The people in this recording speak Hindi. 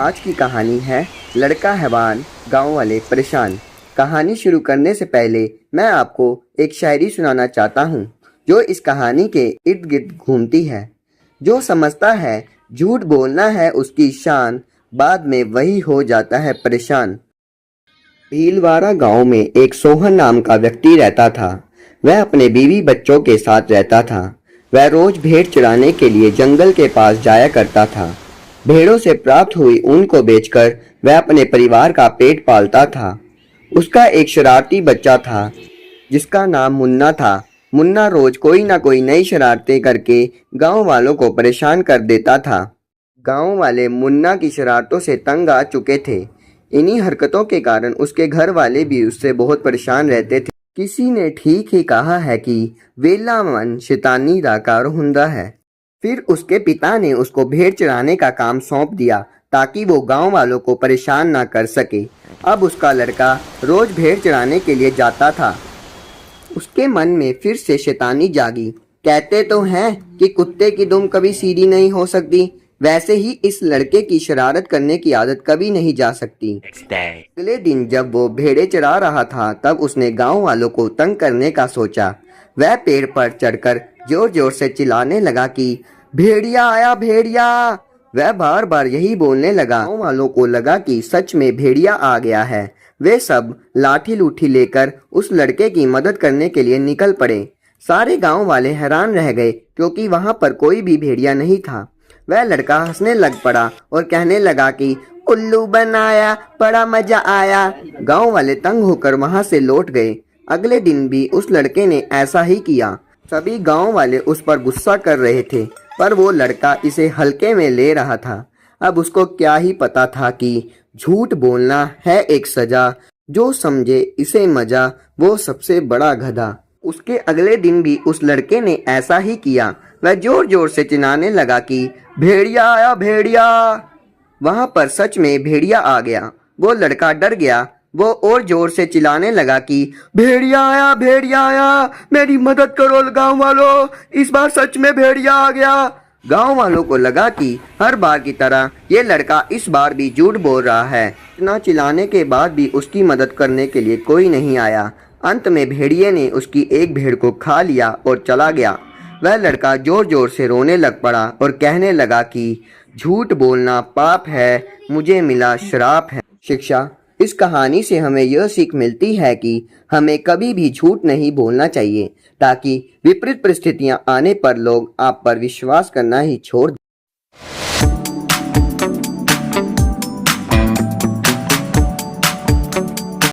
आज की कहानी है लड़का हैवान गांव वाले परेशान। कहानी शुरू करने से पहले मैं आपको एक शायरी सुनाना चाहता हूँ जो इस कहानी के इर्द गिर्द घूमती है। जो समझता है झूठ बोलना है उसकी शान, बाद में वही हो जाता है परेशान। भीलवाड़ा गांव में एक सोहन नाम का व्यक्ति रहता था। वह अपने बीवी बच्चों के साथ रहता था। वह रोज भेड़ चराने के लिए जंगल के पास जाया करता था। भेड़ों से प्राप्त हुई ऊन को बेचकर वह अपने परिवार का पेट पालता था। उसका एक शरारती बच्चा था जिसका नाम मुन्ना था। मुन्ना रोज कोई ना कोई नई शरारतें करके गांव वालों को परेशान कर देता था। गांव वाले मुन्ना की शरारतों से तंग आ चुके थे। इन्हीं हरकतों के कारण उसके घर वाले भी उससे बहुत परेशान रहते थे। किसी ने ठीक ही कहा है कि वेला मन शैतानी दा कार हुंदा है। फिर उसके पिता ने उसको भेड़ चराने का काम सौंप दिया ताकि वो गांव वालों को परेशान ना कर सके। अब उसका लड़का रोज भेड़ चराने के लिए जाता था। उसके मन में फिर से शैतानी जागी। कहते तो हैं कि कुत्ते की दुम कभी सीधी नहीं हो सकती, वैसे ही इस लड़के की शरारत करने की आदत कभी नहीं जा सकती। अगले दिन जब वो भेड़े चरा रहा था तब उसने गांव वालों को तंग करने का सोचा। वह पेड़ पर चढ़कर जोर जोर से चिल्लाने लगा कि भेड़िया आया भेड़िया। वह बार बार यही बोलने लगा। गांव वालों को लगा कि सच में भेड़िया आ गया है। वे सब लाठी लूठी लेकर उस लड़के की मदद करने के लिए निकल पड़े। सारे गांव वाले हैरान रह गए क्योंकि वहां पर कोई भी भेड़िया नहीं था। वह लड़का हंसने लग पड़ा और कहने लगा कि उल्लू बनाया, बड़ा मजा आया। गांव वाले तंग होकर वहां से लौट गए। अगले दिन भी उस लड़के ने ऐसा ही किया। सभी गांव वाले उस पर गुस्सा कर रहे थे, पर वो लड़का इसे हल्के में ले रहा था। अब उसको क्या ही पता था कि झूठ बोलना है एक सजा, जो समझे इसे मजा वो सबसे बड़ा गधा। उसके अगले दिन भी उस लड़के ने ऐसा ही किया। वह जोर जोर से चिल्लाने लगा कि भेड़िया आया भेड़िया। वहां पर सच में भेड़िया आ गया। वो लड़का डर गया। वो और जोर से चिल्लाने लगा कि भेड़िया आया, मेरी मदद करो गांव वालों, इस बार सच में भेड़िया आ गया। गांव वालों को लगा कि हर बार की तरह ये लड़का इस बार भी झूठ बोल रहा है। इतना चिल्लाने के बाद भी उसकी मदद करने के लिए कोई नहीं आया। अंत में भेड़िए ने उसकी एक भेड़ को खा लिया और चला गया। वह लड़का जोर जोर से रोने लग पड़ा और कहने लगा कि झूठ बोलना पाप है, मुझे मिला श्राप है। शिक्षा: इस कहानी से हमें यह सीख मिलती है कि हमें कभी भी झूठ नहीं बोलना चाहिए, ताकि विपरीत परिस्थितियां आने पर लोग आप पर विश्वास करना ही छोड़ दें।